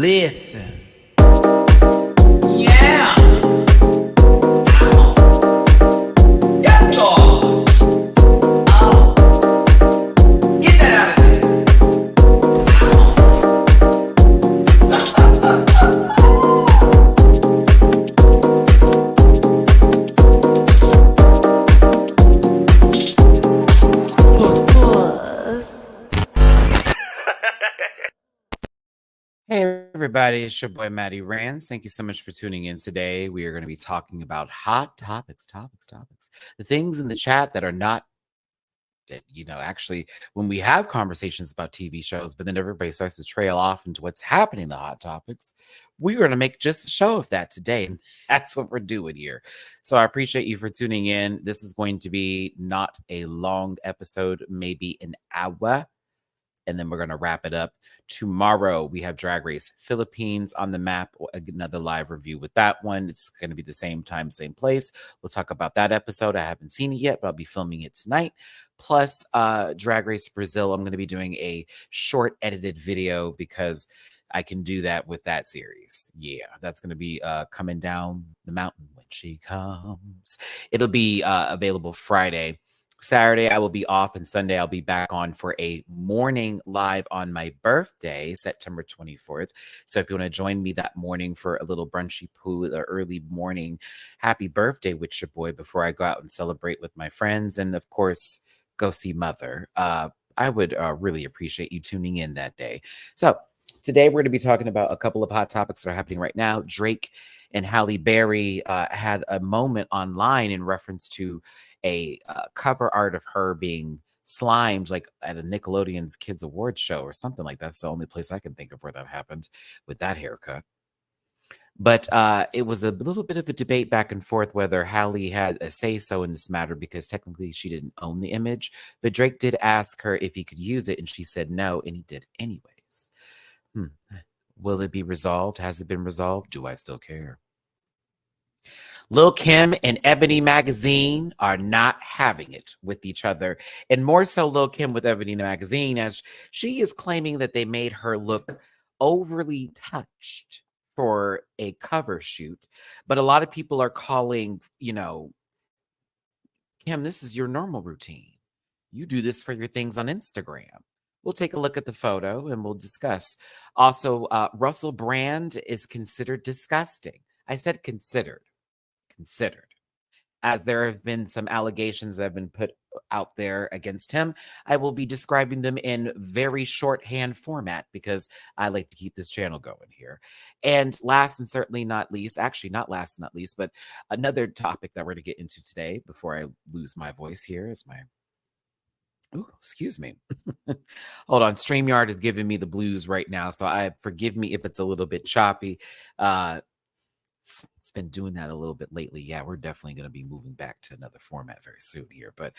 Listen. Yeah. Yes, Lord. Oh. Get that out of there. Hey everybody, it's your boy Matty Rants. Thank you so much for tuning in today. We are going to be talking about hot topics. The things in the chat that are not, that, actually, when we have conversations about TV shows, but then everybody starts to trail off into what's happening in the hot topics, we're going to make just a show of that today. And that's what we're doing here. So I appreciate you for tuning in. This is going to be not a long episode, maybe an hour. And then we're going to wrap it up. Tomorrow, we have Drag Race Philippines on the map. Another live review with that one. It's going to be the same time, same place. We'll talk about that episode. I haven't seen it yet, but I'll be filming it tonight. Plus, Drag Race Brazil. I'm going to be doing a short edited video because I can do that with that series. Yeah, that's going to be coming down the mountain when she comes. It'll be available Friday. Saturday, I will be off, and Sunday, I'll be back on for a morning live on my birthday, September 24th. So if you want to join me that morning for a little brunchy poo, or early morning, happy birthday with your boy before I go out and celebrate with my friends, and of course, go see Mother. I would really appreciate you tuning in that day. So today, we're going to be talking about a couple of hot topics that are happening right now. Drake and Halle Berry had a moment online in reference to a cover art of her being slimed like at a Nickelodeon's Kids Awards show or something like that. That's the only place I can think of where that happened with that haircut. But it was a little bit of a debate back and forth whether Halle had a say-so in this matter because technically she didn't own the image. But Drake did ask her if he could use it, and she said no, and he did anyways. Will it be resolved? Has it been resolved? Do I still care? Lil Kim and Ebony magazine are not having it with each other. And more so Lil Kim with Ebony magazine, as she is claiming that they made her look overly touched for a cover shoot. But a lot of people are calling, Kim, this is your normal routine. You do this for your things on Instagram. We'll take a look at the photo and we'll discuss. Also, Russell Brand is considered disgusting. I said considered, as there have been some allegations that have been put out there against him. I will be describing them in very shorthand format because I like to keep this channel going here. And last and certainly not least, actually not last and not least, but another topic that we're going to get into today before I lose my voice here is my... Ooh, excuse me. Hold on. StreamYard is giving me the blues right now, so forgive me if it's a little bit choppy. It's been doing that a little bit lately. Yeah, we're definitely going to be moving back to another format very soon here. But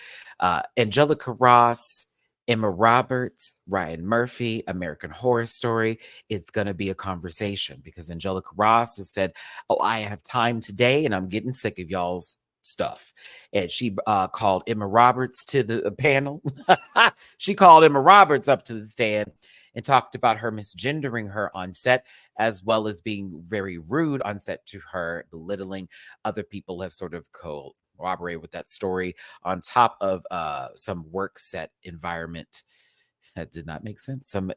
Angelica Ross, Emma Roberts, Ryan Murphy, American Horror Story. It's going to be a conversation because Angelica Ross has said, oh, I have time today and I'm getting sick of y'all's stuff. And she called Emma Roberts to the panel. She called Emma Roberts up to the stand and talked about her misgendering her on set, as well as being very rude on set to her, belittling. Other people have sort of corroborated with that story on top of some work set environment that did not make sense. Some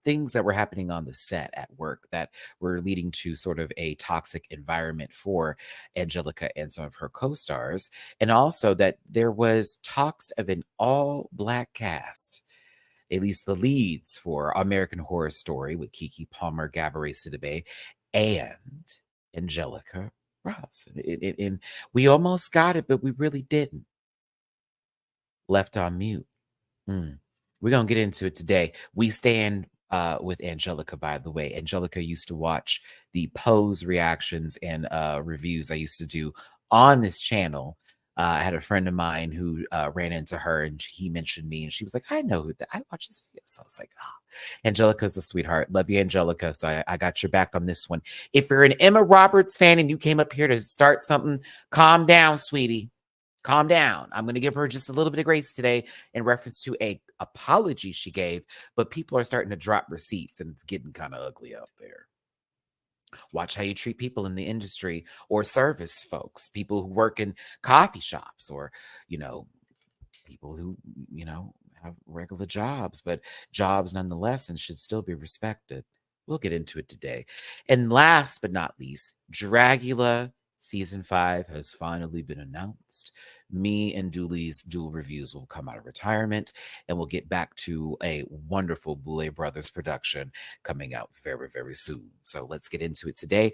things that were happening on the set at work that were leading to sort of a toxic environment for Angelica and some of her co-stars. And also that there was talks of an all-black cast, at least the leads for American Horror Story with Keke Palmer, Gabourey Sidibe, and Angelica Ross. And we almost got it, but we really didn't. Left on mute. We're going to get into it today. We stand with Angelica, by the way. Angelica used to watch the Pose reactions and reviews I used to do on this channel. I had a friend of mine who ran into her and he mentioned me and she was like, I know who that. I watch his videos. So I was like, Angelica's a sweetheart. Love you, Angelica. So I got your back on this one. If you're an Emma Roberts fan and you came up here to start something, calm down, sweetie. calm down. I'm going to give her just a little bit of grace today in reference to a apology she gave, but people are starting to drop receipts and it's getting kind of ugly out there. Watch how you treat people in the industry or service folks, people who work in coffee shops or, people who, have regular jobs, but jobs nonetheless and should still be respected. We'll get into it today. And last but not least, Dragula Season 5 has finally been announced. Me and Dooley's dual reviews will come out of retirement, and we'll get back to a wonderful Boulay Brothers production coming out very, very soon. So let's get into it today.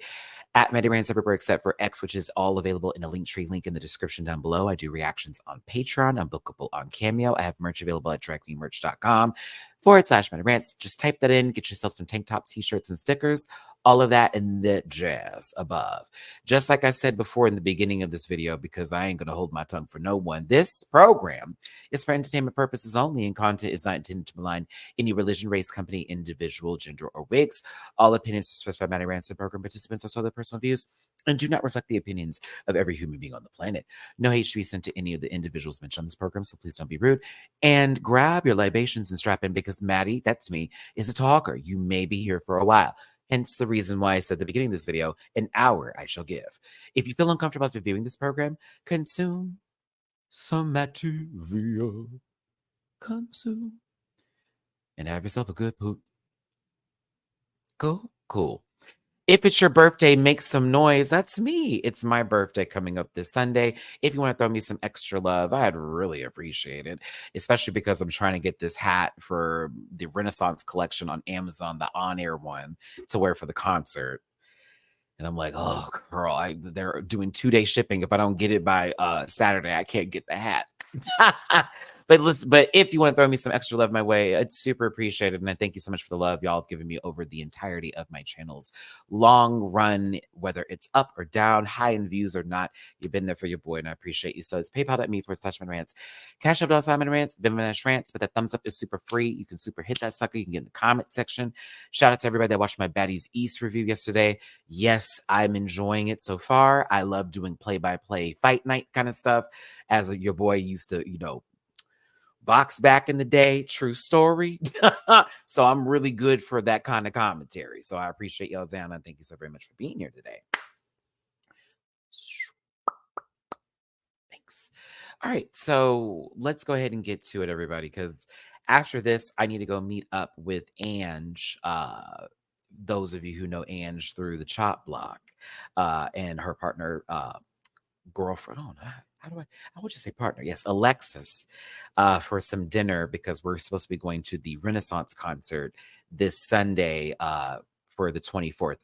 At MattyRants everywhere except for X, which is all available in a Linktree link in the description down below. I do reactions on Patreon. I'm bookable on Cameo. I have merch available at dragqueenmerch.com/MattyRants. Just type that in, get yourself some tank tops, t-shirts, and stickers. All of that and the jazz above. Just like I said before in the beginning of this video, because I ain't going to hold my tongue for no one, this program is for entertainment purposes only, and content is not intended to malign any religion, race, company, individual, gender, or wigs. All opinions expressed by MattyRants and program participants are solely their personal views and do not reflect the opinions of every human being on the planet. No hate should be sent to any of the individuals mentioned on this program, so please don't be rude. And grab your libations and strap in, because Matty, that's me, is a talker. You may be here for a while. Hence the reason why I said at the beginning of this video, an hour I shall give. If you feel uncomfortable after viewing this program, consume some material. Consume. And have yourself a good poop. Cool. If it's your birthday, make some noise. That's me. It's my birthday coming up this Sunday. If you want to throw me some extra love, I'd really appreciate it, especially because I'm trying to get this hat for the Renaissance collection on Amazon, the on-air one, to wear for the concert. And I'm like, oh, girl, they're doing 2-day shipping. If I don't get it by Saturday, I can't get the hat. But if you want to throw me some extra love my way, it's super appreciated. And I thank you so much for the love y'all have given me over the entirety of my channel's long run, whether it's up or down, high in views or not. You've been there for your boy, and I appreciate you. So it's paypal.me/MattyRants. Cash App $MattyRants, Venmo but that thumbs up is super free. You can super hit that sucker. You can get in the comment section. Shout out to everybody that watched my Baddies East review yesterday. Yes, I'm enjoying it so far. I love doing play-by-play fight night kind of stuff, as your boy used to, box back in the day. True story. So I'm really good for that kind of commentary. So I appreciate y'all down, and thank you so very much for being here today. Thanks. All right, so let's go ahead and get to it, everybody, because after this, I need to go meet up with Ange. Those of you who know Ange through the Chop Block, and her partner, girlfriend. Oh, no. I would just say partner. Yes, Alexis, for some dinner, because we're supposed to be going to the Renaissance concert this Sunday for the 24th,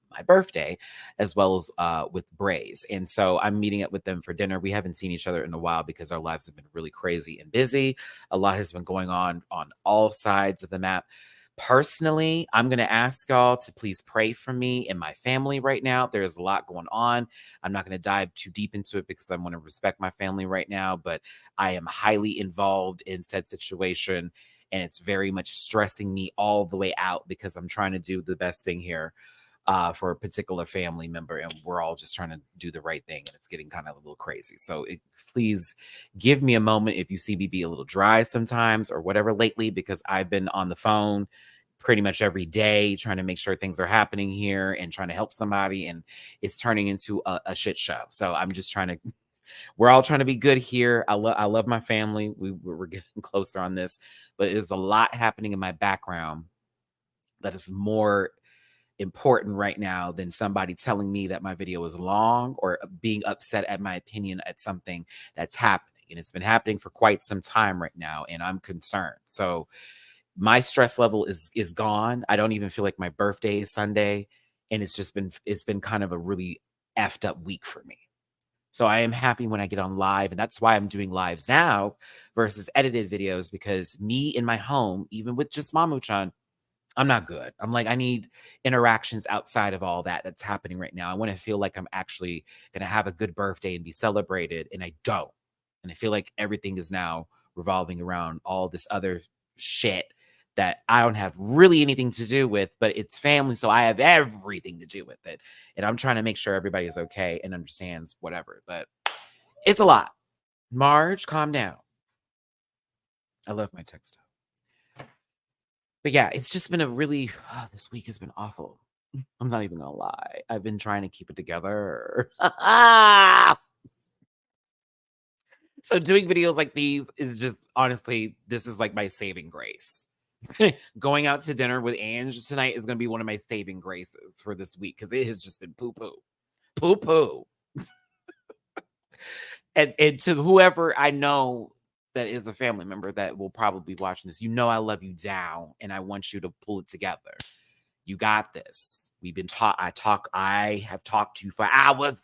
my birthday, as well as with Braze. And so I'm meeting up with them for dinner. We haven't seen each other in a while because our lives have been really crazy and busy. A lot has been going on all sides of the map. Personally, I'm going to ask y'all to please pray for me and my family right now. There's a lot going on. I'm not going to dive too deep into it because I want to respect my family right now, but I am highly involved in said situation, and it's very much stressing me all the way out because I'm trying to do the best thing here for a particular family member, and we're all just trying to do the right thing, and it's getting kind of a little crazy. So please give me a moment if you see me be a little dry sometimes or whatever lately, because I've been on the phone pretty much every day trying to make sure things are happening here and trying to help somebody, and it's turning into a shit show. So I'm just trying to, we're all trying to be good here. I love my family. We're getting closer on this, but there's a lot happening in my background that is more important right now than somebody telling me that my video is long or being upset at my opinion at something that's happening. And it's been happening for quite some time right now, and I'm concerned. So my stress level is gone. I don't even feel like my birthday is Sunday, and it's been kind of a really effed up week for me. So I am happy when I get on live, and that's why I'm doing lives now versus edited videos, because me in my home, even with just Mamu-chan, I'm not good. I'm like, I need interactions outside of all that's happening right now. I want to feel like I'm actually going to have a good birthday and be celebrated, and I don't. And I feel like everything is now revolving around all this other shit that I don't have really anything to do with, but it's family, so I have everything to do with it. And I'm trying to make sure everybody is okay and understands whatever, but it's a lot. Marge, calm down. I love my texto. But yeah, it's just been a really, this week has been awful. I'm not even gonna lie. I've been trying to keep it together. So doing videos like these is just honestly, this is like my saving grace. Going out to dinner with Ange tonight is gonna be one of my saving graces for this week because it has just been poo poo. Poo poo. And to whoever I know that is a family member that will probably be watching this, you know I love you down and I want you to pull it together. You got this. We've been taught. I have talked to you for hours.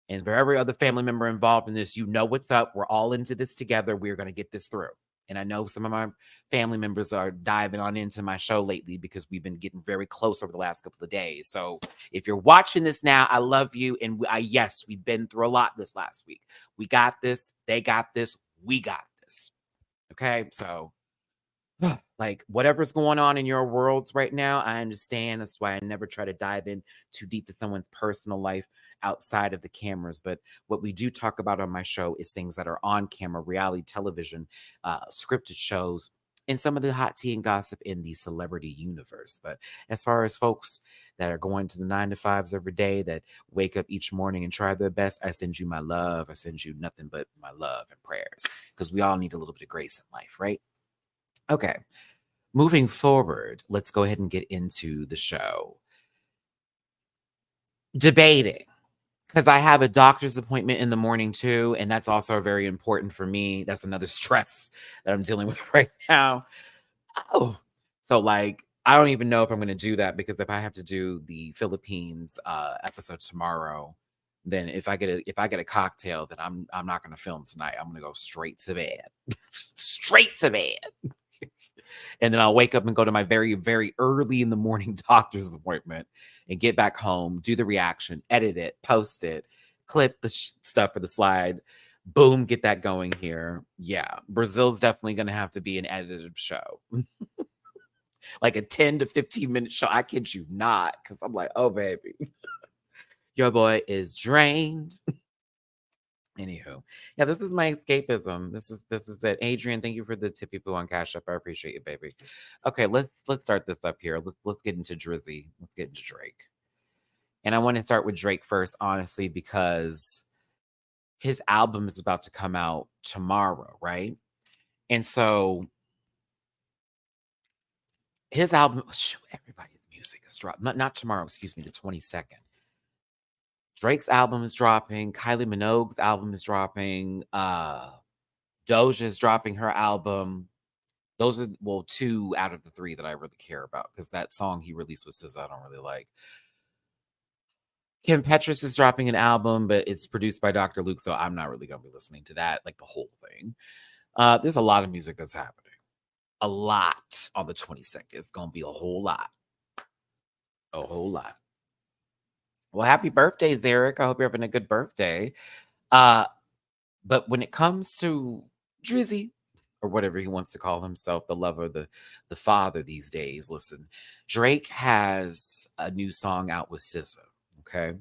And for every other family member involved in this, you know what's up. We're all into this together. We're going to get this through. And I know some of my family members are diving on into my show lately because we've been getting very close over the last couple of days. So if you're watching this now, I love you. And yes, we've been through a lot this last week. We got this. They got this. We got this. Okay. So like whatever's going on in your worlds right now, I understand. That's why I never try to dive in too deep to someone's personal life outside of the cameras. But what we do talk about on my show is things that are on camera, reality television, scripted shows, and some of the hot tea and gossip in the celebrity universe. But as far as folks that are going to the 9 to 5s every day, that wake up each morning and try their best, I send you my love. I send you nothing but my love and prayers because we all need a little bit of grace in life, right? Okay. Moving forward, let's go ahead and get into the show. Debating, because I have a doctor's appointment in the morning too, and that's also very important for me. That's another stress that I'm dealing with right now. Oh, so like I don't even know if I'm going to do that because if I have to do the Philippines episode tomorrow, then if I get a cocktail, then I'm not going to film tonight. I'm going to go straight to bed, straight to bed. And then I'll wake up and go to my very, very early in the morning doctor's appointment and get back home, do the reaction, edit it, post it, clip the stuff for the slide. Boom, get that going here. Yeah, Brazil's definitely going to have to be an edited show. Like a 10 to 15 minute show. I kid you not, because I'm like, oh, baby. Your boy is drained. Anywho, yeah, this is my escapism. This is it. Adrian, thank you for the tippy poo on Cash App. I appreciate you, baby. Okay, let's start this up here. Let's get into Drizzy. Let's get into Drake. And I want to start with Drake first, honestly, because his album is about to come out tomorrow, right? And so his album, everybody's music is dropped. Not tomorrow, excuse me, the 22nd. Drake's album is dropping. Kylie Minogue's album is dropping. Doja is dropping her album. Those are, well, 2 out of the 3 that I really care about because that song he released with SZA I don't really like. Kim Petras is dropping an album, but it's produced by Dr. Luke, so I'm not really going to be listening to that, like the whole thing. There's a lot of music that's happening. A lot on the 22nd. It's going to be a whole lot. A whole lot. Well, happy birthday, Derek. I hope you're having a good birthday. But when it comes to Drizzy, or whatever he wants to call himself, the lover, the father these days, listen, Drake has a new song out with SZA, okay?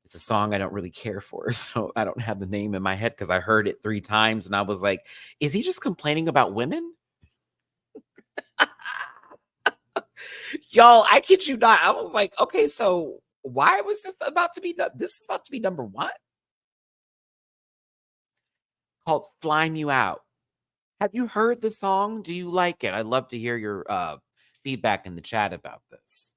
It's a song I don't really care for, so I don't have the name in my head because I heard it 3 times, and I was like, is he just complaining about women? Y'all, I kid you not. I was like, okay, so why was this about to be number 1? Called Slime You Out. Have you heard the song? Do you like it? I'd love to hear your feedback in the chat about this.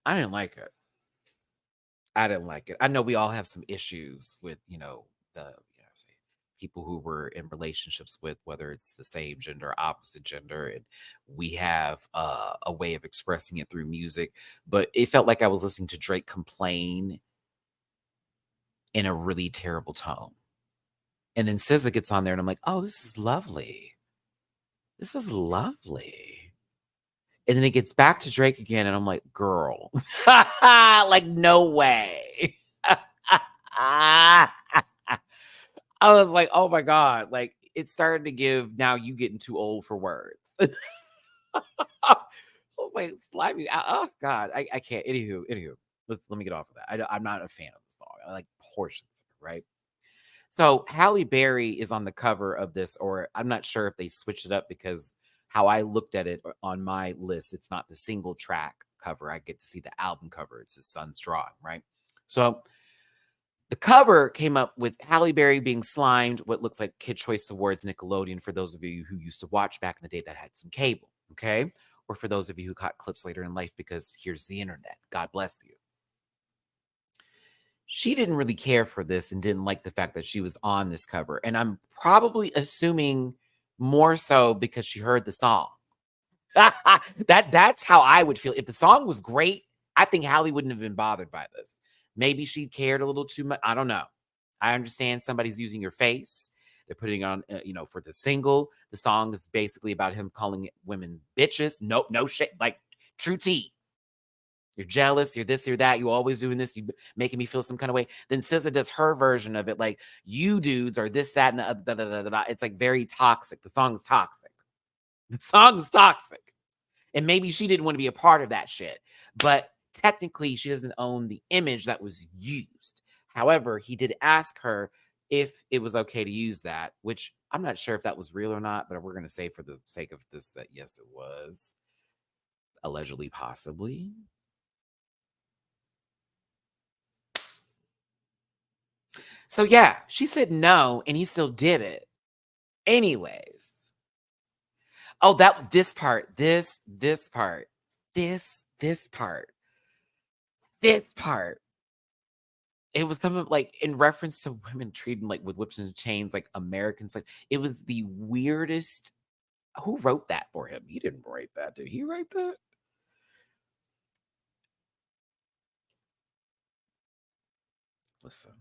I didn't like it. I didn't like it. I know we all have some issues with, people who were in relationships with, whether it's the same gender, opposite gender, and we have a way of expressing it through music. But it felt like I was listening to Drake complain in a really terrible tone. And then SZA gets on there and I'm like, oh, this is lovely. This is lovely. And then it gets back to Drake again, and I'm like, girl, like, no way. I was like, oh my God, like, it's starting to give, now you getting too old for words. was like, slimy. Oh God, I can't. Anywho, let me get off of that. I'm not a fan of the song. I like portions of it, right? So Halle Berry is on the cover of this, or I'm not sure if they switched it up because how I looked at it on my list, it's not the single track cover. I get to see the album cover. It's his son's drawing, right? So the cover came up with Halle Berry being slimed, what looks like Kid Choice Awards Nickelodeon for those of you who used to watch back in the day that had some cable, okay? Or for those of you who caught clips later in life because here's the internet. God bless you. She didn't really care for this and didn't like the fact that she was on this cover. And I'm probably assuming more so because she heard the song. That's how I would feel. If the song was great, I think Halle wouldn't have been bothered by this. Maybe she cared a little too much. I don't know. I understand somebody's using your face. They're putting on, for the single. The song is basically about him calling women bitches. No shit. Like true tea. You're jealous. You're this, you're that. You always doing this. You making me feel some kind of way. Then SZA does her version of it. Like you dudes are this, that, and the da, da, da, da, da. It's like very toxic. The song's toxic. The song's toxic. And maybe she didn't want to be a part of that shit. But technically, she doesn't own the image that was used. However, he did ask her if it was okay to use that, which I'm not sure if that was real or not, but we're going to say for the sake of this that yes, it was. Allegedly, possibly. So yeah, she said no, and he still did it. Anyways. Oh, this part. It was something like in reference to women treating like with whips and chains, like Americans. Like it was the weirdest. Who wrote that for him? He didn't write that. Did he write that? Listen.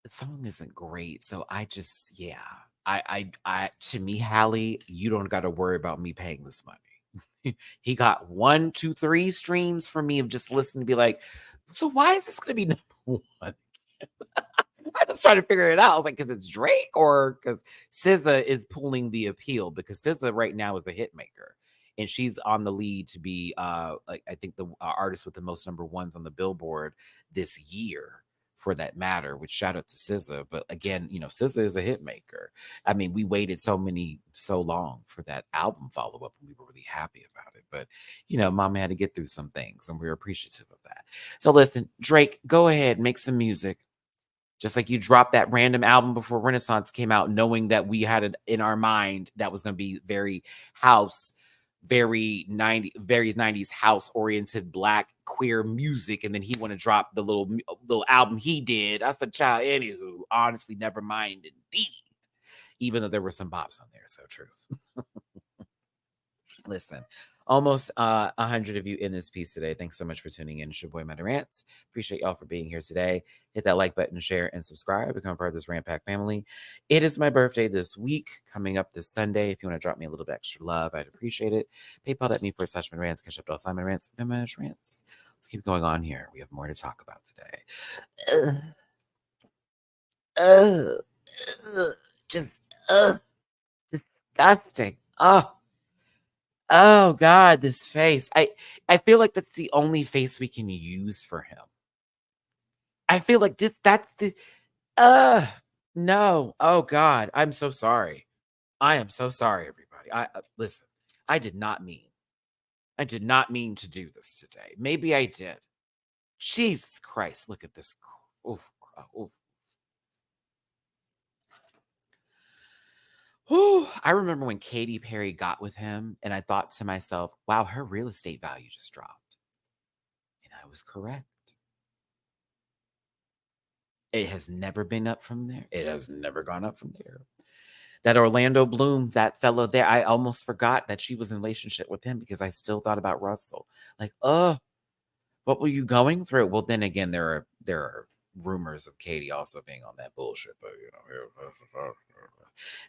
The song isn't great. So I just, yeah. To me, Halle, you don't got to worry about me paying this money. He got 1, 2, 3 streams from me of just listening to be like, so why is this going to be number one? I just tried to figure it out. I was like, because it's Drake or because SZA is pulling the appeal because SZA right now is the hit maker. And she's on the lead to be, like I think the artist with the most number ones on the Billboard this year, for that matter. Which shout out to SZA, but again, SZA is a hit maker. I mean, we waited so long for that album follow up, and we were really happy about it. But Mama had to get through some things, and we were appreciative of that. So listen, Drake, go ahead, make some music. Just like you dropped that random album before Renaissance came out, knowing that we had it in our mind that was going to be very house, very 90s house oriented black queer music, and then he want to drop the little album he did. That's the child. Anywho, honestly, never mind. Indeed, even though there were some bops on there. So truth. Listen, almost 100 of you in this piece today. Thanks so much for tuning in. It's your boy Matty Rants. Appreciate y'all for being here today. Hit that like button, share, and subscribe. Become part of this Rant Pack family. It is my birthday this week, coming up this Sunday. If you want to drop me a little bit extra love, I'd appreciate it. PayPal.me/MattyRants. Catch up to all MattyRants. MattyRants. Let's keep going on here. We have more to talk about today. Just disgusting. Oh God, this face. I feel like that's the only face we can use for him. I feel like that's the no. Oh God, I'm so sorry. I am so sorry, everybody. Listen, I did not mean to do this today. Maybe I did. Jesus Christ, look at this. Oof, oof. I remember when Katy Perry got with him, and I thought to myself, wow, her real estate value just dropped. And I was correct. It has never been up from there. It has never gone up from there. That Orlando Bloom, that fellow there, I almost forgot that she was in a relationship with him because I still thought about Russell. Like, what were you going through? Well, then again, there are rumors of Katie also being on that bullshit, but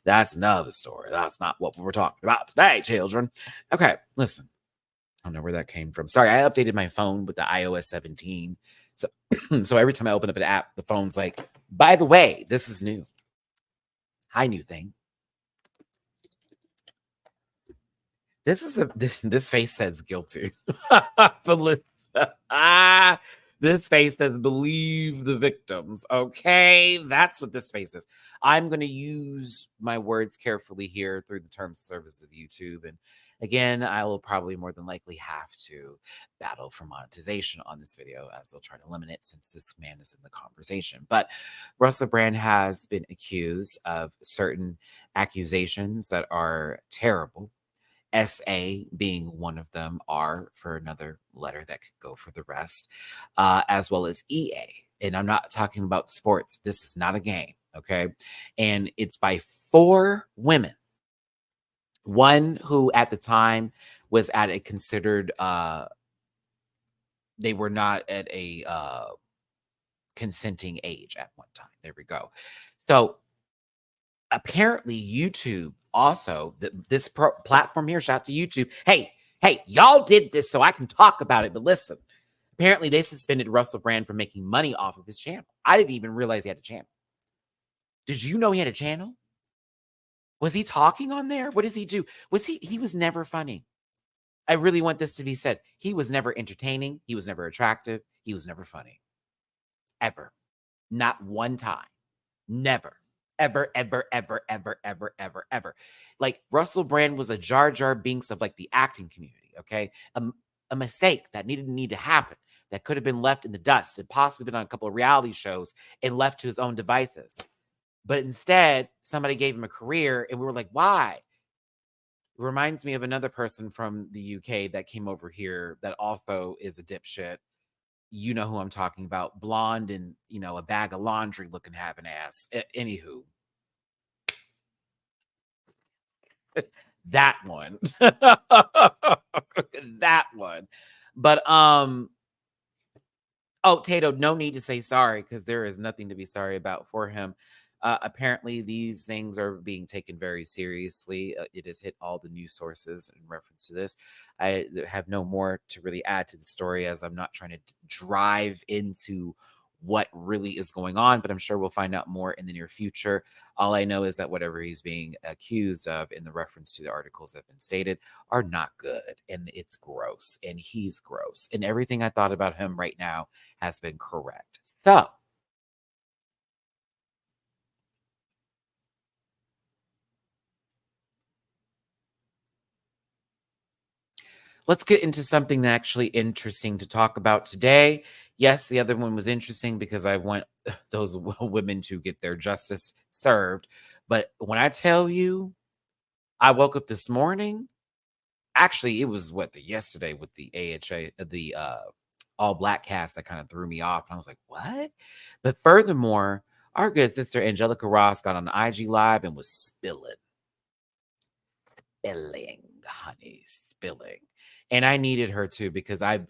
that's another story. That's not what we're talking about today, children. Okay, listen. I don't know where that came from. Sorry, I updated my phone with the iOS 17. So every time I open up an app, the phone's like, by the way, this is new. Hi, new thing. This face says guilty. But this face says believe the victims. Okay, that's what this face is. I'm going to use my words carefully here through the terms of service of YouTube. And again, I will probably more than likely have to battle for monetization on this video, as they'll try to limit it since this man is in the conversation. But Russell Brand has been accused of certain accusations that are terrible. SA being one of them, R for another letter that could go for the rest, as well as EA. And I'm not talking about sports. This is not a game, okay? And it's by 4 women. One who at the time was at a considered, they were not at a consenting age at one time. There we go. So apparently YouTube also, this platform here, shout out to YouTube. Hey, y'all did this so I can talk about it. But listen, apparently they suspended Russell Brand from making money off of his channel. I didn't even realize he had a channel. Did you know he had a channel? Was he talking on there? What does he do? He was never funny. I really want this to be said. He was never entertaining. He was never attractive. He was never funny. Ever. Not one time. Never. Ever. Like Russell Brand was a Jar Jar Binks of like the acting community, okay? A mistake that need to happen that could have been left in the dust and possibly been on a couple of reality shows and left to his own devices. But instead, somebody gave him a career and we were like, why? It reminds me of another person from the UK that came over here that also is a dipshit. You know who I'm talking about. Blonde and, a bag of laundry looking having ass. Anywho. That one. That one. But, Tato, no need to say sorry because there is nothing to be sorry about for him. Apparently, these things are being taken very seriously. It has hit all the news sources in reference to this. I have no more to really add to the story as I'm not trying to drive into what really is going on, but I'm sure we'll find out more in the near future. All I know is that whatever he's being accused of in the reference to the articles that have been stated are not good, and it's gross, and he's gross, and everything I thought about him right now has been correct. So, let's get into something that's actually interesting to talk about today. Yes, the other one was interesting because I want those women to get their justice served. But when I tell you, I woke up this morning. Actually, it was yesterday with the AHA, the all black cast that kind of threw me off. And I was like, what? But furthermore, our good sister Angelica Ross got on the IG Live and was spilling, honey, spilling. And I needed her to because I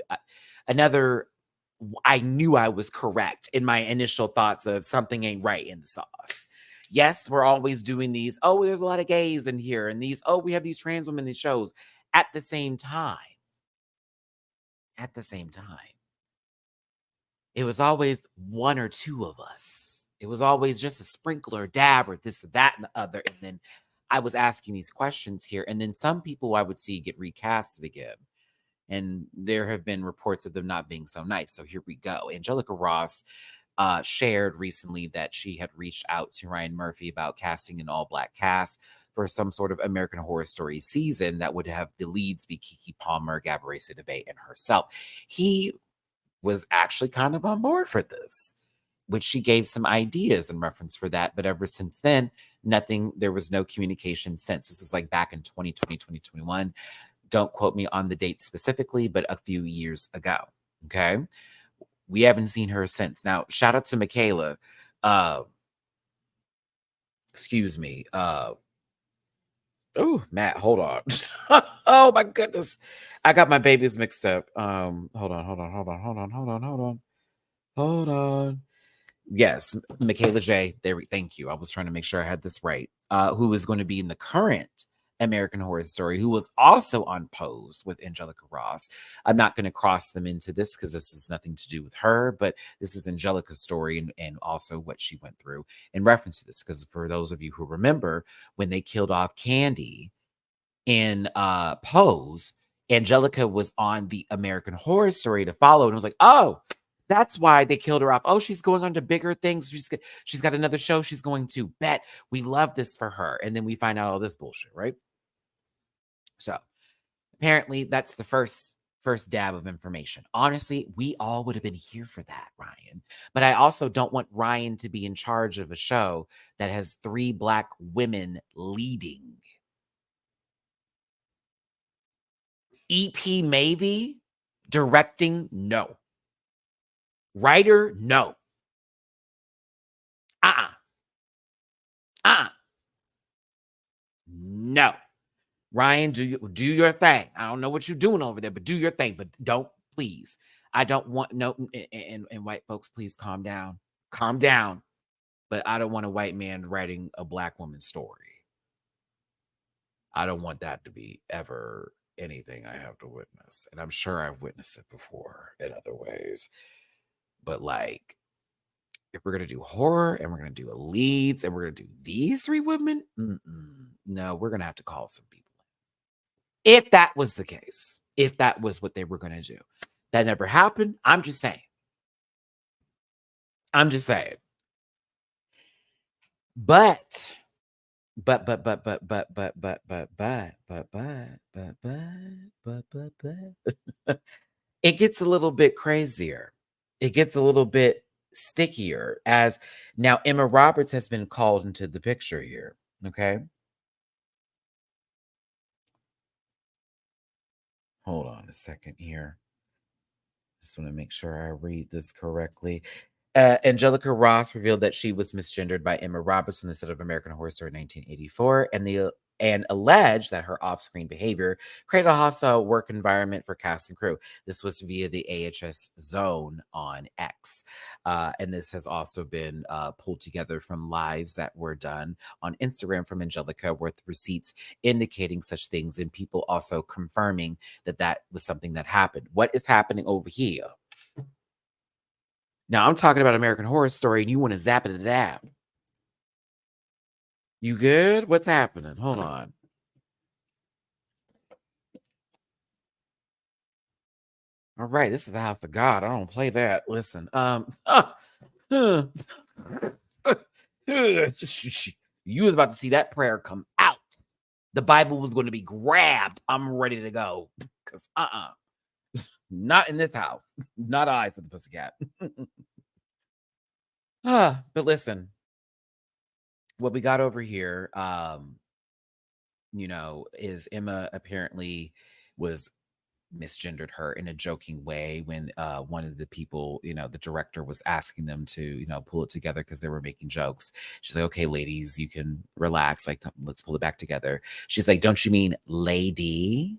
knew I was correct in my initial thoughts of something ain't right in the sauce. Yes, we're always doing these. Oh, there's a lot of gays in here, and these. Oh, we have these trans women in these shows. At the same time, it was always one or two of us. It was always just a sprinkle or dab or this or that and the other. And then I was asking these questions here, and then some people I would see get recasted again. And there have been reports of them not being so nice. So here we go. Angelica Ross shared recently that she had reached out to Ryan Murphy about casting an all-black cast for some sort of American Horror Story season that would have the leads be Keke Palmer, Gabourey Sidibe, and herself. He was actually kind of on board for this, which she gave some ideas in reference for that. But ever since then, there was no communication since. This is like back in 2020, 2021. Don't quote me on the date specifically, but a few years ago. Okay. We haven't seen her since. Now, shout out to Michaela. Excuse me. Oh, Matt, hold on. Oh my goodness. I got my babies mixed up. Hold on. Yes, Michaela J. Thank you. I was trying to make sure I had this right. Who is going to be in the current American Horror Story, who was also on Pose with Angelica Ross. I'm not going to cross them into this because this has nothing to do with her, but this is Angelica's story and also what she went through in reference to this. Because for those of you who remember, when they killed off Candy, in Pose, Angelica was on the American Horror Story to follow, and I was like, oh, that's why they killed her off. Oh, she's going on to bigger things. She's got another show she's going to. Bet we love this for her, and then we find out all this bullshit, right? So apparently, that's the first dab of information. Honestly, we all would have been here for that, Ryan. But I also don't want Ryan to be in charge of a show that has 3 Black women leading. EP, maybe. Directing, no. Writer, no. No. Ryan, do your thing. I don't know what you're doing over there, but do your thing. But don't, please. I don't want no, and white folks, please calm down. Calm down. But I don't want a white man writing a Black woman's story. I don't want that to be ever anything I have to witness. And I'm sure I've witnessed it before in other ways. But like, if we're going to do horror and we're going to do leads and we're going to do these 3 women, no, we're going to have to call some people. If that was the case, if that was what they were going to do. That never happened. I'm just saying. But it gets a little bit crazier. It gets a little bit stickier as now Emma Roberts has been called into the picture here. Okay. Hold on a second here. Just want to make sure I read this correctly. Angelica Ross revealed that she was misgendered by Emma Roberts in the set of American Horror Story in 1984, and alleged that her off-screen behavior created a hostile work environment for cast and crew. This was via the AHS Zone on X. And this has also been pulled together from lives that were done on Instagram from Angelica with receipts indicating such things and people also confirming that that was something that happened. What is happening over here? Now, I'm talking about American Horror Story and you want to zap it out. You good? What's happening? Hold on. All right, this is the house of God. I don't play that. Listen, you was about to see that prayer come out. The Bible was going to be grabbed. I'm ready to go. Because not in this house. Not I for the pussycat. But listen, what we got over here, is Emma apparently was misgendered her in a joking way when one of the people, the director was asking them to, pull it together because they were making jokes. She's like, okay, ladies, you can relax. Like, let's pull it back together. She's like, don't you mean lady?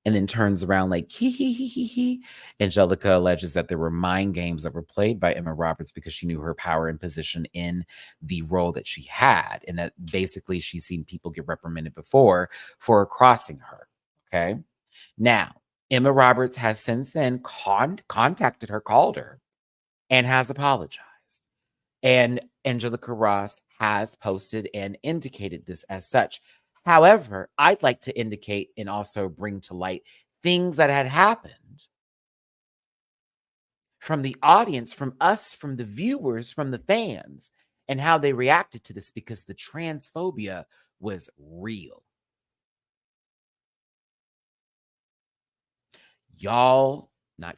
And then turns around like, he. Angelica alleges that there were mind games that were played by Emma Roberts because she knew her power and position in the role that she had. And that basically she's seen people get reprimanded before for crossing her. Okay. Now, Emma Roberts has since then contacted her, called her, and has apologized. And Angelica Ross has posted and indicated this as such. However, I'd like to indicate and also bring to light things that had happened from the audience, from us, from the viewers, from the fans, and how they reacted to this because the transphobia was real. Not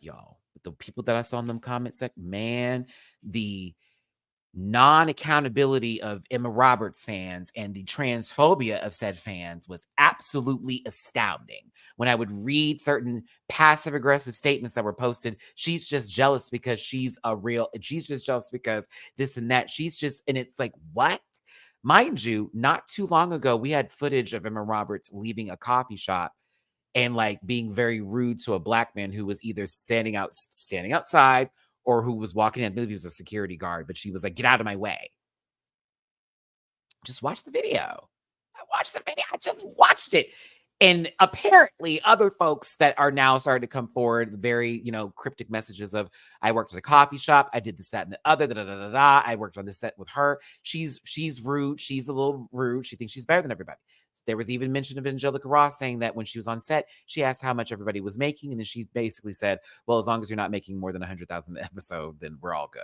y'all, but the people that I saw in them comment section, man, the non-accountability of Emma Roberts fans and the transphobia of said fans was absolutely astounding. When I would read certain passive-aggressive statements that were posted, she's just jealous because she's just jealous because this and that. And it's like, what? Mind you, not too long ago, we had footage of Emma Roberts leaving a coffee shop and like being very rude to a Black man who was either standing outside or who was walking in. I believe he was a security guard, but she was like, get out of my way. Just watch the video. I just watched it. And apparently other folks that are now starting to come forward, very, cryptic messages of, I worked at a coffee shop, I did this, that, and the other, da, da, da, da, da. I worked on this set with her. She's rude. She's a little rude. She thinks she's better than everybody. There was even mention of Angelica Ross saying that when she was on set, she asked how much everybody was making. And then she basically said, well, as long as you're not making more than 100,000 an episode, then we're all good.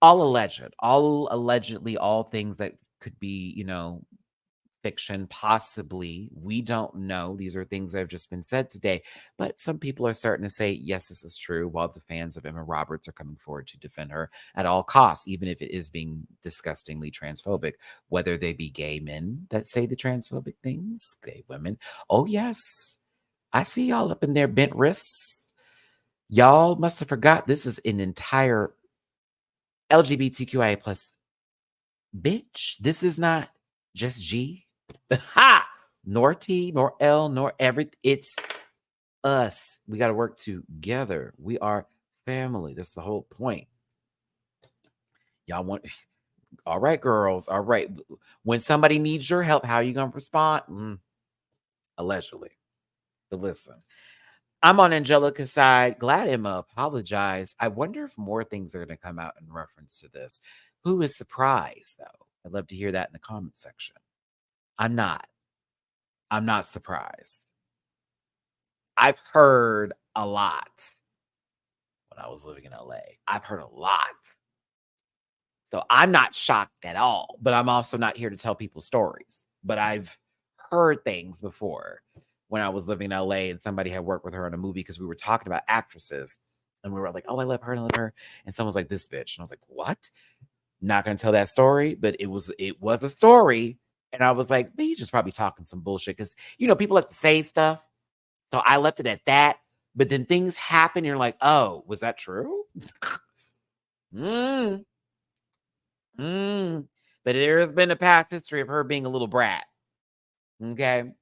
All alleged, all allegedly, all things that could be, fiction, possibly. We don't know. These are things that have just been said today. But some people are starting to say, yes, this is true, while the fans of Emma Roberts are coming forward to defend her at all costs, even if it is being disgustingly transphobic, whether they be gay men that say the transphobic things, gay women. Oh, yes. I see y'all up in there bent wrists. Y'all must have forgot this is an entire LGBTQIA plus bitch. This is not just G. Ha! Nor T, nor L, nor everything. It's us. We got to work together. We are family. That's the whole point. Y'all want, all right, girls. All right. When somebody needs your help, how are you going to respond? Allegedly. But listen, I'm on Angelica's side. Glad Emma apologized. I wonder if more things are going to come out in reference to this. Who is surprised, though? I'd love to hear that in the comment section. I'm not. I'm not surprised. I've heard a lot when I was living in LA. I've heard a lot. So I'm not shocked at all, but I'm also not here to tell people stories. But I've heard things before when I was living in LA and somebody had worked with her on a movie because we were talking about actresses and we were like, oh, I love her and I love her. And someone was like, this bitch. And I was like, what? Not going to tell that story, but it was a story. And I was like, he's just probably talking some bullshit because, people like to say stuff. So I left it at that. But then things happen. And you're like, oh, was that true? But there has been a past history of her being a little brat. Okay.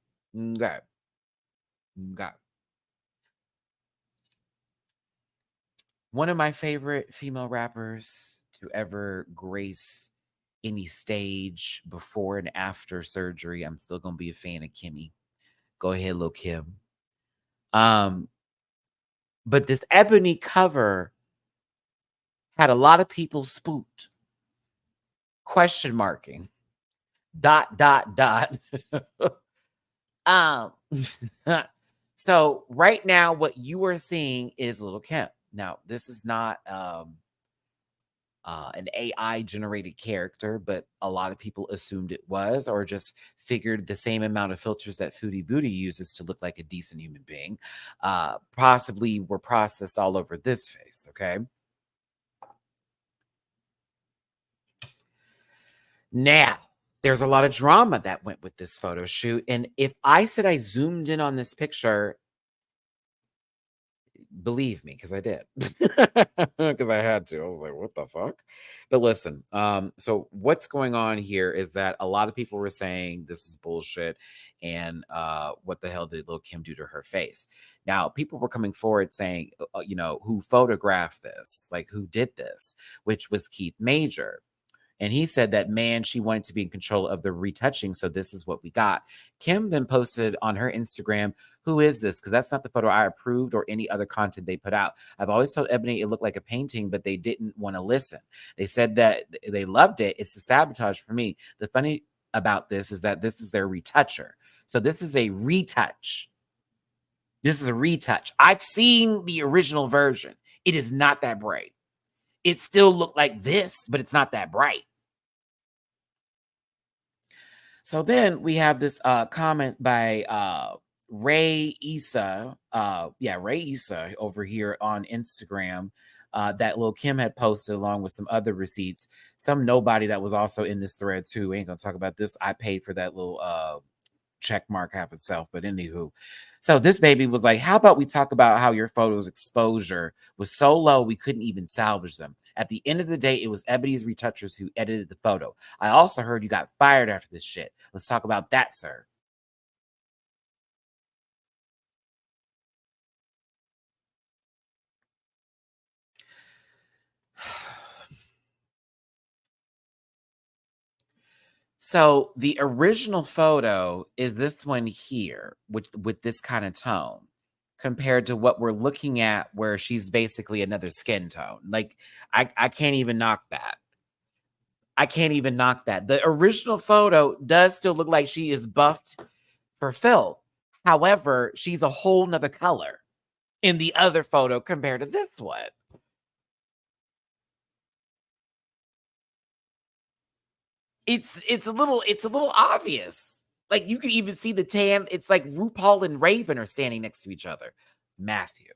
One of my favorite female rappers to ever grace any stage before and after surgery. I'm still going to be a fan of Kimmy. Go ahead, Lil Kim. But this Ebony cover had a lot of people spooked. Question marking. ... So right now, what you are seeing is Lil Kim. Now, this is not an AI generated character, but a lot of people assumed it was, or just figured the same amount of filters that Foodie Booty uses to look like a decent human being, possibly were processed all over this face. Okay. Now, there's a lot of drama that went with this photo shoot. And if I said I zoomed in on this picture, believe me, because I did. Because I had to. I was like, what the fuck? But listen, so what's going on here is that a lot of people were saying this is bullshit. And what the hell did Lil Kim do to her face? Now, people were coming forward saying, who photographed this? Like, who did this? Which was Keith Major. And he said that, man, she wanted to be in control of the retouching. So this is what we got. Kim then posted on her Instagram, who is this? Because that's not the photo I approved or any other content they put out. I've always told Ebony it looked like a painting, but they didn't want to listen. They said that they loved it. It's a sabotage for me. The funny about this is that this is their retoucher. So this is a retouch. This is a retouch. I've seen the original version. It is not that bright. It still looked like this, but it's not that bright. So then we have this comment by Ray Issa. Ray Issa over here on Instagram that Lil Kim had posted along with some other receipts. Some nobody that was also in this thread too. We ain't gonna talk about this. I paid for that little check mark half itself, but anywho. So this baby was like, how about we talk about how your photos exposure was so low we couldn't even salvage them. At the end of the day, it was Ebony's retouchers who edited the photo. I also heard you got fired after this shit. Let's talk about that, sir. So the original photo is this one here with this kind of tone compared to what we're looking at where she's basically another skin tone. Like I can't even knock that. I can't even knock that. The original photo does still look like she is buffed for filth. However, she's a whole nother color in the other photo compared to this one. It's a little obvious. Like you can even see the tan. It's like RuPaul and Raven are standing next to each other. Matthew.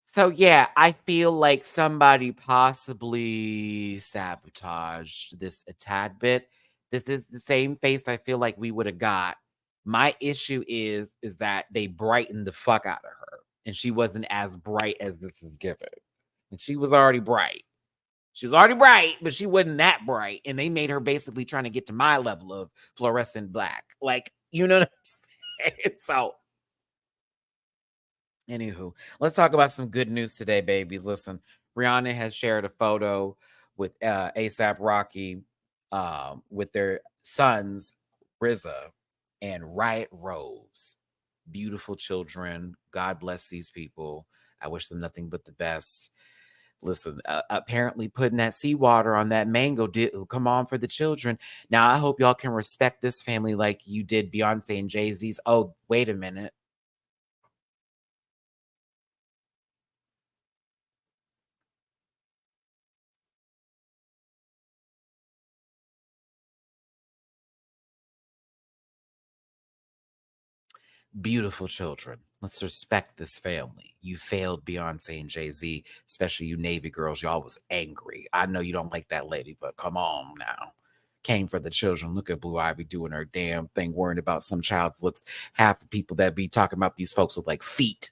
So yeah, I feel like somebody possibly sabotaged this a tad bit. This is the same face I feel like we would have got. My issue is that they brightened the fuck out of her, and she wasn't as bright as this is given. And she was already bright. She was already bright, but she wasn't that bright. And they made her basically trying to get to my level of fluorescent black. Like, you know what I'm saying? So anywho, let's talk about some good news today, babies. Listen, Rihanna has shared a photo with ASAP Rocky with their sons, RZA and Riot Rose. Beautiful children. God bless these people. I wish them nothing but the best. Listen, apparently putting that seawater on that mango did come on for the children. Now, I hope y'all can respect this family like you did Beyonce and Jay-Z's. Oh, wait a minute. Beautiful children. Let's respect this family. You failed Beyonce and Jay-Z, especially you Navy girls. Y'all was angry. I know you don't like that lady, but come on now. Came for the children. Look at Blue Ivy doing her damn thing, worrying about some child's looks. Half the people that be talking about these folks with like feet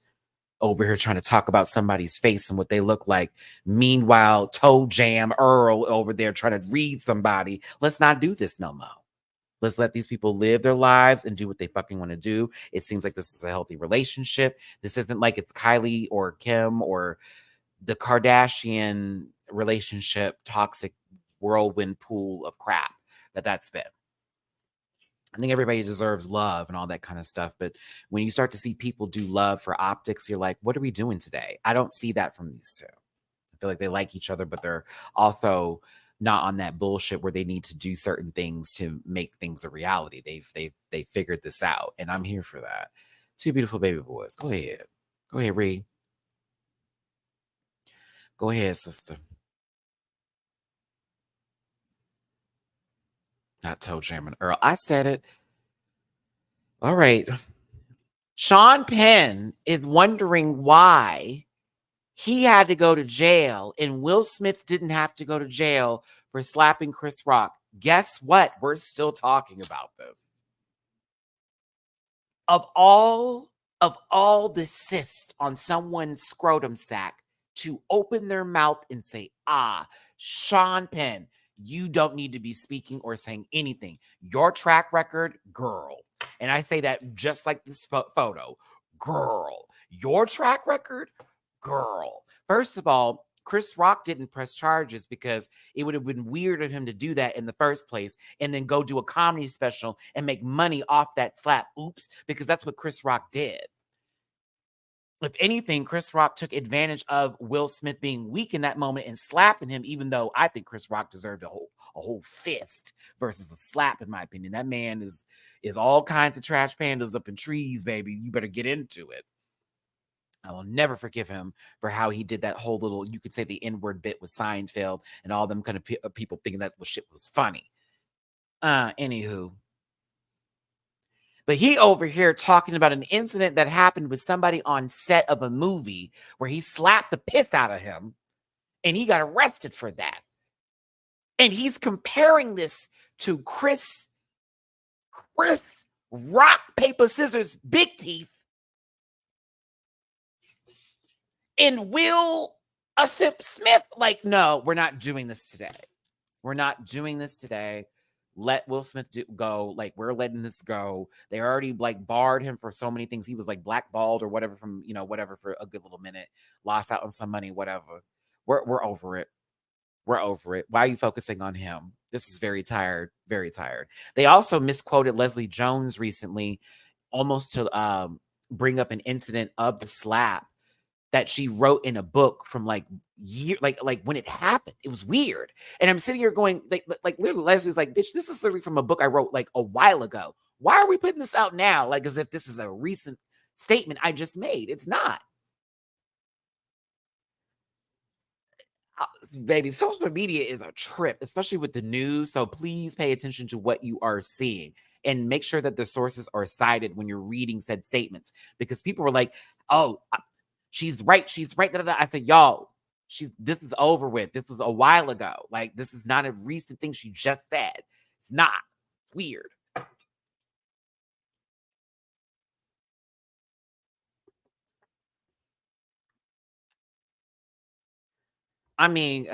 over here trying to talk about somebody's face and what they look like. Meanwhile, Toe Jam Earl over there trying to read somebody. Let's not do this no more. Let's let these people live their lives and do what they fucking want to do. It seems like this is a healthy relationship. This isn't like it's Kylie or Kim or the Kardashian relationship, toxic whirlwind pool of crap that's been. I think everybody deserves love and all that kind of stuff. But when you start to see people do love for optics, you're like, what are we doing today? I don't see that from these two. I feel like they like each other, but they're also not on that bullshit where they need to do certain things to make things a reality. They've figured this out, and I'm here for that. Two beautiful baby boys. Go ahead. Go ahead, Ree. Go ahead, sister. Not Toe Jam and Earl. I said it. All right. Sean Penn is wondering why he had to go to jail and Will Smith didn't have to go to jail for slapping Chris Rock. Guess what? We're still talking about this. Of all the cysts on someone's scrotum sack to open their mouth and say, Sean Penn, you don't need to be speaking or saying anything. Your track record, girl. And I say that just like this photo, girl. Your track record, girl. First of all, Chris Rock didn't press charges because it would have been weird of him to do that in the first place and then go do a comedy special and make money off that slap. Oops, because that's what Chris Rock did. If anything, Chris Rock took advantage of Will Smith being weak in that moment and slapping him, even though I think Chris Rock deserved a whole fist versus a slap, in my opinion. That man is all kinds of trash pandas up in trees, baby. You better get into it. I will never forgive him for how he did that whole little, you could say the N-word bit with Seinfeld and all them kind of people thinking that shit was funny. Anywho. But he over here talking about an incident that happened with somebody on set of a movie where he slapped the piss out of him and he got arrested for that. And he's comparing this to Chris Rock, Paper, Scissors, Big Teeth and Will Smith. Like, no, we're not doing this today. We're not doing this today. let Will Smith go. Like, we're letting this go. They already like barred him for so many things. He was like blackballed or whatever from, whatever for a good little minute, lost out on some money, whatever. We're over it. We're over it. Why are you focusing on him? This is very tired, very tired. They also misquoted Leslie Jones recently, almost to bring up an incident of the slap that she wrote in a book from like like when it happened. It was weird. And I'm sitting here going, like literally Leslie's like, bitch, this is literally from a book I wrote like a while ago. Why are we putting this out now? Like as if this is a recent statement I just made. It's not. Baby, social media is a trip, especially with the news. So please pay attention to what you are seeing and make sure that the sources are cited when you're reading said statements, because people were like, oh, she's right. She's right. Da, da, da. I said, y'all, this is over with. This was a while ago. Like, this is not a recent thing she just said. It's not. It's weird. I mean,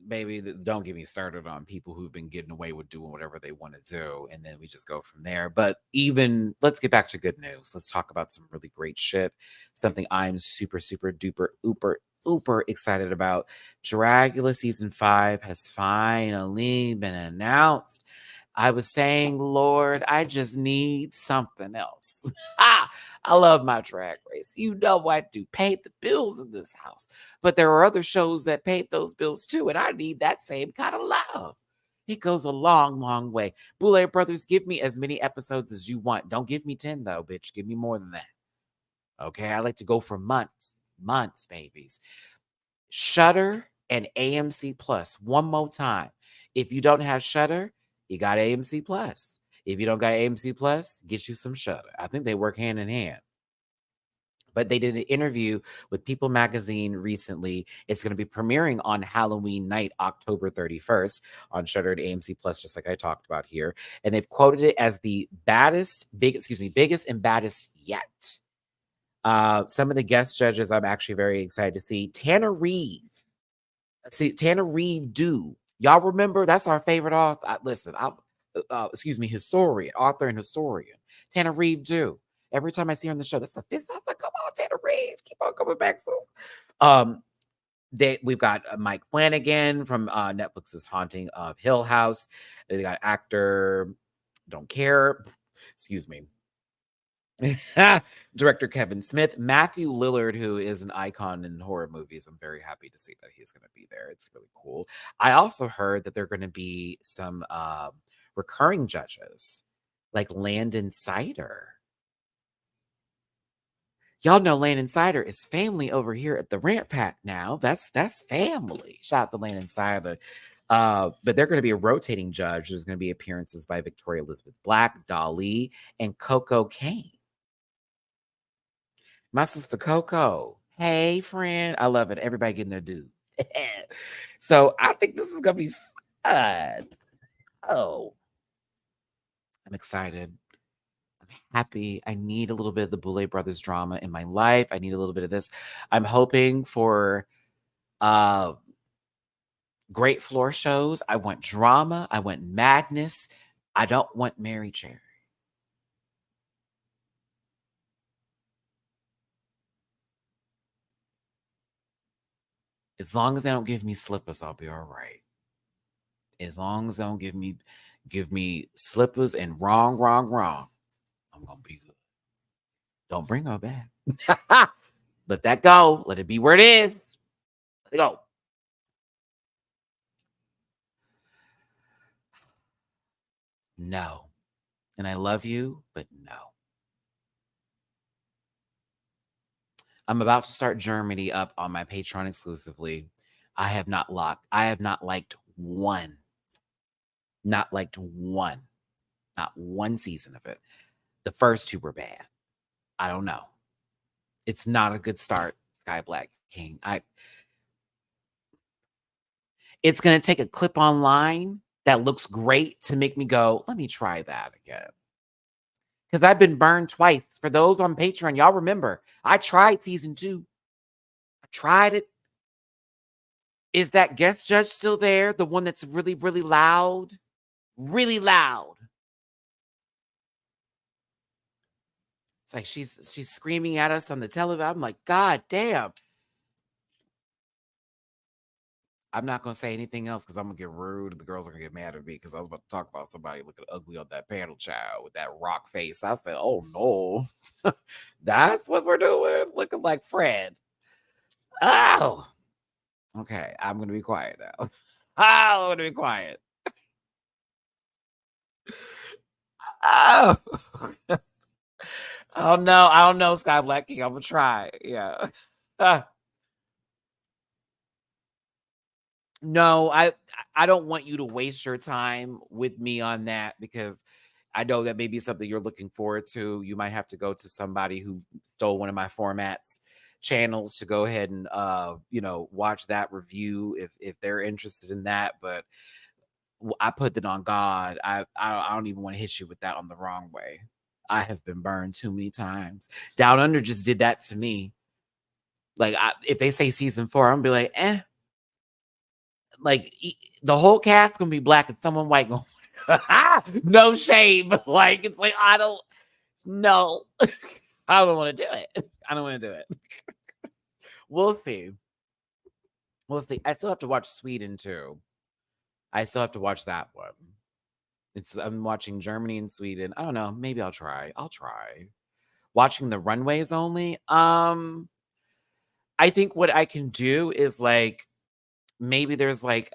baby, don't get me started on people who've been getting away with doing whatever they want to do, and then we just go from there. But even let's get back to good news. Let's talk about some really great shit. Something I'm super, super duper, uber excited about. Dragula season 5 has finally been announced. I was saying, Lord, I just need something else. I love my Drag Race. You know I do. Paid the bills in this house. But there are other shows that paid those bills too, and I need that same kind of love. It goes a long, long way. Boulay Brothers, give me as many episodes as you want. Don't give me 10, though, bitch. Give me more than that. Okay? I like to go for months. Months, babies. Shudder and AMC Plus. One more time. If you don't have Shudder, you got AMC Plus. If you don't got AMC Plus, get you some Shudder. I think they work hand in hand. But they did an interview with People Magazine recently. It's going to be premiering on Halloween night, October 31st, on Shudder and AMC Plus, just like I talked about here. And they've quoted it as the biggest and baddest yet. Some of the guest judges I'm actually very excited to see. Tanner Reeve. Tanner Reeve do. Y'all remember? That's our favorite author. Listen, historian, author and historian. Tanner Reeve do. Every time I see her on the show, that's a fist. I like, come on, Tanner Reeve. Keep on coming back, so. We've got Mike Flanagan from Netflix's Haunting of Hill House. They got actor, don't care. Excuse me. Director Kevin Smith, Matthew Lillard, who is an icon in horror movies. I'm very happy to see that he's going to be there. It's really cool. I also heard that there are going to be some recurring judges, like Landon Sider. Y'all know Landon Sider is family over here at the Rant Pack now. That's family. Shout out to Landon Sider. But they're going to be a rotating judge. There's going to be appearances by Victoria Elizabeth Black, Dolly, and Coco Kane. My sister Coco. Hey, friend. I love it. Everybody getting their due. So I think this is going to be fun. Oh, I'm excited. I'm happy. I need a little bit of the Boulay Brothers drama in my life. I need a little bit of this. I'm hoping for great floor shows. I want drama. I want madness. I don't want Mary Cherry. As long as they don't give me slippers, I'll be all right. As long as they don't give me slippers and wrong, I'm gonna be good. Don't bring her back. Let that go. Let it be where it is. Let it go. No. And I love you, but no. I'm about to start Germany up on my Patreon exclusively. I have not liked one. Not liked one. Not one season of it. The first two were bad. I don't know. It's not a good start, Sky Black King. It's going to take a clip online that looks great to make me go, let me try that again. Because I've been burned twice. For those on Patreon, y'all remember, I tried season 2. I tried it. Is that guest judge still there? The one that's really, really loud? really loud. It's like she's screaming at us on the television. I'm like, God damn. I'm not gonna say anything else because I'm gonna get rude and the girls are gonna get mad at me because I was about to talk about somebody looking ugly on that panel, child, with that rock face. I said, oh no. That's what we're doing, looking like Fred. Oh, okay. I'm gonna be quiet now. I'm gonna be quiet. Oh, oh no, I don't know, Sky Black King. I'm gonna try. Yeah. No, I don't want you to waste your time with me on that because I know that may be something you're looking forward to. You might have to go to somebody who stole one of my formats channels to go ahead and watch that review if they're interested in that. But I put that on God. I don't even want to hit you with that on the wrong way. I have been burned too many times. Down Under just did that to me. Like if they say season 4, I'm gonna be like, eh. Like the whole cast gonna be black and someone white gonna no shame. Like it's like I don't know. I don't want to do it. I don't want to do it. We'll see. We'll see. I still have to watch Sweden too. I still have to watch that one. I'm watching Germany and Sweden. I don't know. Maybe I'll try. I'll try. Watching the runways only. I think what I can do is like maybe there's like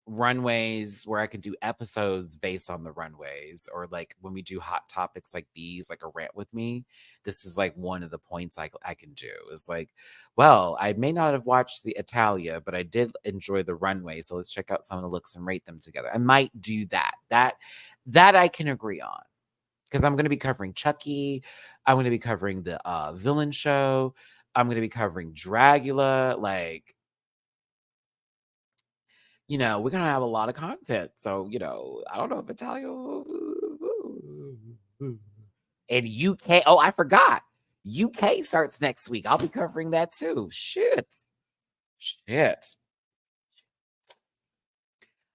runways where I could do episodes based on the runways, or like when we do hot topics like these, like a rant with me, this is like one of the points I can do is like, well, I may not have watched the Italia, but I did enjoy the runway, so let's check out some of the looks and rate them together. I might do that I can agree on, because I'm going to be covering Chucky, I'm going to be covering the villain show, I'm going to be covering Dragula, like, we're gonna have a lot of content. So, I don't know if Italia and UK. Oh, I forgot. UK starts next week. I'll be covering that too. Shit.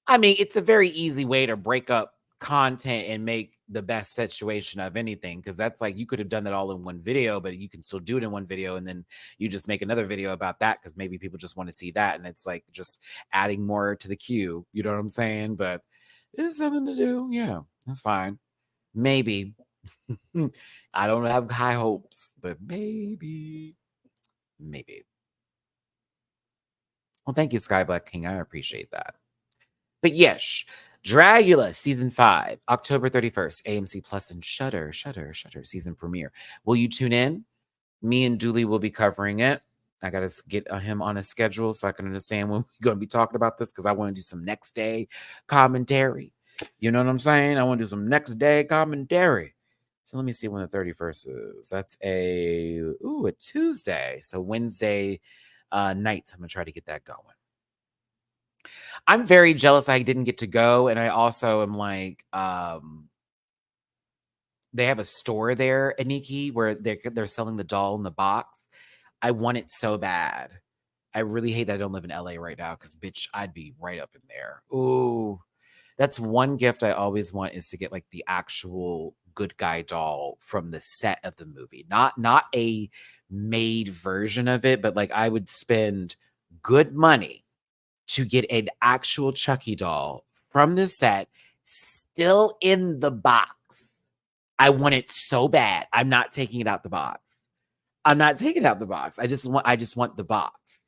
I mean, it's a very easy way to break up content and make the best situation of anything, because that's like you could have done that all in one video, but you can still do it in one video and then you just make another video about that because maybe people just want to see that, and it's like just adding more to the queue. You know what I'm saying? But it's something to do. Yeah, that's fine. Maybe. I don't have high hopes, but maybe. Well, thank you, Sky Black King. I appreciate that. But yes, Dragula season 5, October 31st, AMC Plus and Shudder season premiere. Will you tune in? Me and Dooley will be covering it. I got to get him on a schedule so I can understand when we're going to be talking about this, because I want to do some next day commentary. You know what I'm saying? I want to do some next day commentary. So let me see when the 31st is. That's a Tuesday. So Wednesday nights, I'm going to try to get that going. I'm very jealous I didn't get to go. And I also am like, they have a store there, Aniki, where they're selling the doll in the box. I want it so bad. I really hate that I don't live in LA right now, because bitch, I'd be right up in there. Ooh, that's one gift I always want, is to get like the actual good guy doll from the set of the movie. Not a made version of it, but like I would spend good money to get an actual Chucky doll from the set, still in the box. I want it so bad. I'm not taking it out the box. I just want the box.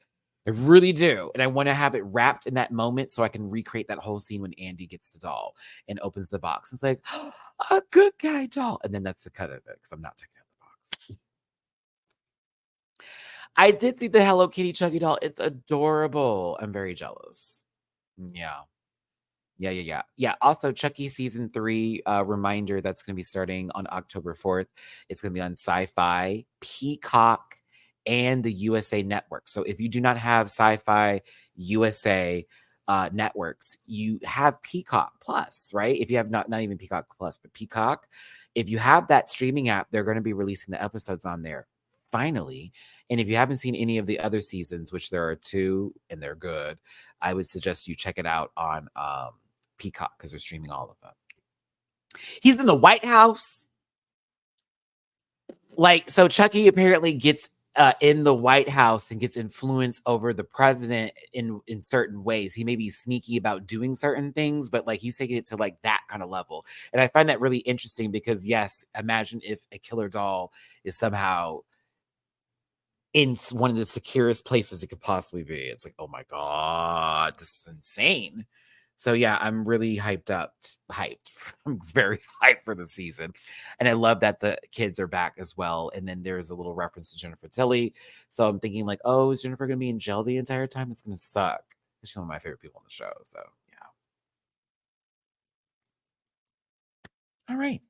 I really do. And I want to have it wrapped in that moment so I can recreate that whole scene when Andy gets the doll and opens the box. It's like, oh, a good guy doll. And then that's the cut of it, because I'm not taking out the box. I did see the Hello Kitty Chucky doll. It's adorable. I'm very jealous. Yeah. Also, Chucky season 3, reminder, that's going to be starting on October 4th. It's going to be on Sci-Fi, Peacock, and the USA Network. So if you do not have Sci-Fi USA networks, you have Peacock Plus, right? If you have not even Peacock Plus, but Peacock, if you have that streaming app, they're going to be releasing the episodes on there finally. And if you haven't seen any of the other seasons, which there are 2 and they're good, I would suggest you check it out on Peacock because they're streaming all of them. He's in the White House. Like, so Chucky apparently gets in the White House and gets influence over the president in certain ways. He may be sneaky about doing certain things, but like he's taking it to like that kind of level. And I find that really interesting because yes, imagine if a killer doll is somehow in one of the securest places it could possibly be. It's like, oh my God, this is insane. So yeah, I'm really hyped. I'm very hyped for the season. And I love that the kids are back as well. And then there's a little reference to Jennifer Tilly. So I'm thinking like, oh, is Jennifer going to be in jail the entire time? That's going to suck. She's one of my favorite people on the show. So yeah. All right.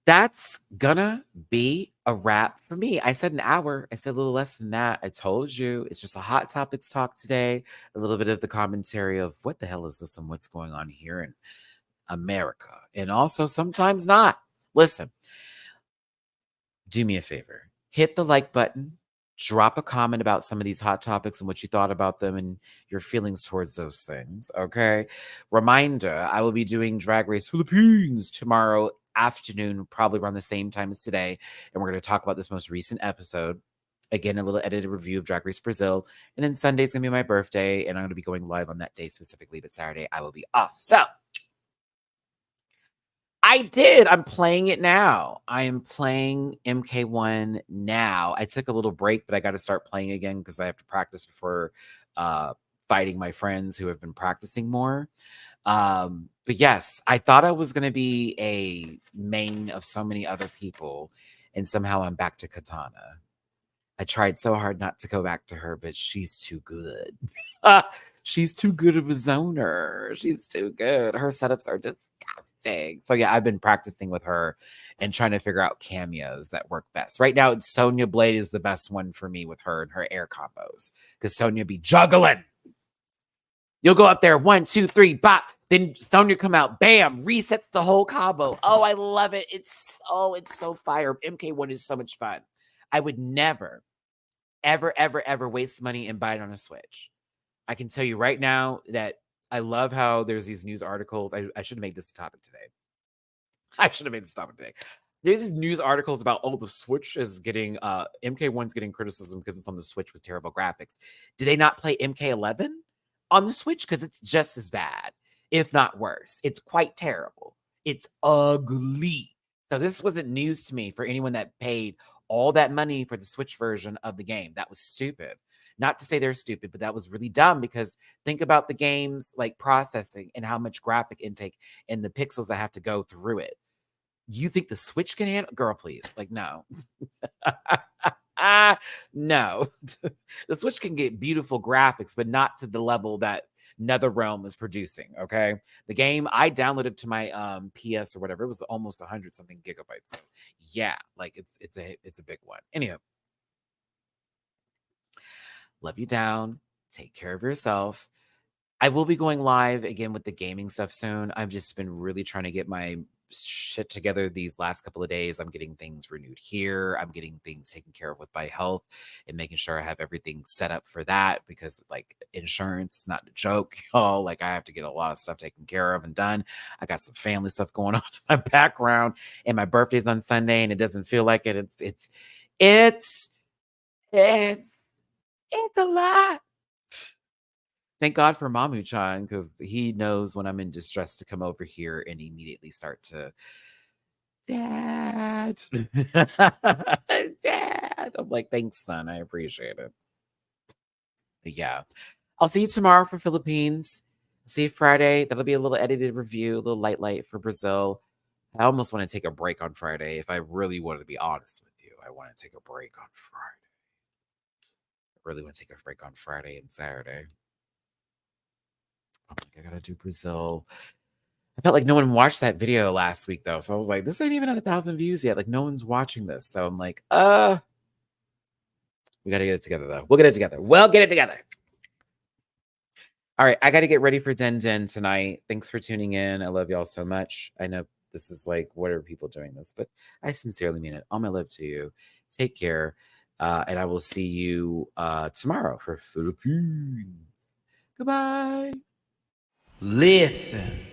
That's gonna be a wrap for me. I said an hour. I said a little less than that. I told you it's just a hot topics talk today. A little bit of the commentary of what the hell is this and what's going on here in America. And also sometimes not. Listen, do me a favor. Hit the like button. Drop a comment about some of these hot topics and what you thought about them and your feelings towards those things. Okay. Reminder, I will be doing Drag Race Philippines tomorrow afternoon, probably around the same time as today. And we're going to talk about this most recent episode. Again, a little edited review of Drag Race Brazil. And then Sunday's going to be my birthday. And I'm going to be going live on that day specifically. But Saturday, I will be off. So I did. I'm playing it now. I am playing MK1 now. I took a little break, but I got to start playing again because I have to practice before fighting my friends who have been practicing more. But yes, I thought I was going to be a main of so many other people, and somehow I'm back to Katana. I tried so hard not to go back to her, but she's too good. She's too good of a zoner. She's too good. Her setups are disgusting. So yeah, I've been practicing with her and trying to figure out cameos that work best. Right now, Sonya Blade is the best one for me with her and her air combos because Sonya be juggling. You'll go up there, 1, 2, 3, bop. Then Sonya come out, bam, resets the whole combo. Oh, I love it. It's so fire. MK1 is so much fun. I would never, ever waste money and buy it on a Switch. I can tell you right now that I love how there's these news articles. I should have made this a topic today. There's these news articles about, the Switch is getting, MK1's getting criticism because it's on the Switch with terrible graphics. Did they not play MK11 on the Switch? Because it's just as bad, if not worse. It's quite terrible. It's ugly. So this wasn't news to me for anyone that paid all that money for the Switch version of the game. That was stupid. Not to say they're stupid, but that was really dumb because think about the game's like processing and how much graphic intake and the pixels that have to go through it. You think the Switch can handle? Girl, please. Like, no. No. The Switch can get beautiful graphics, but not to the level that NetherRealm is producing. Okay. The game I downloaded to my PS or whatever, it was almost 100 something gigabytes. So yeah, like it's a big one. Anyway, love you down. Take care of yourself. I will be going live again with the gaming stuff soon. I've just been really trying to get my shit together these last couple of days. I'm getting things renewed here. I'm getting things taken care of with my health and making sure I have everything set up for that because like insurance is not a joke, y'all. Like I have to get a lot of stuff taken care of and done. I got some family stuff going on in my background and my birthday's on Sunday and it doesn't feel like it. It's a lot. Thank God for Mamu-chan because he knows when I'm in distress to come over here and immediately start to, Dad. Dad. I'm like, thanks, son. I appreciate it. But yeah, I'll see you tomorrow for Philippines. See you Friday. That'll be a little edited review, a little light for Brazil. I almost want to take a break on Friday. If I really wanted to be honest with you, I want to take a break on Friday. I really want to take a break on Friday and Saturday. I'm like, I gotta do Brazil. I felt like no one watched that video last week though. So I was like, this ain't even at 1,000 views yet. Like no one's watching this. So I'm like, we gotta get it together though. We'll get it together. All right, I gotta get ready for Den Den tonight. Thanks for tuning in. I love y'all so much. I know this is like, what are people doing this? But I sincerely mean it. All my love to you. Take care. And I will see you tomorrow for Philippines. Goodbye. Listen.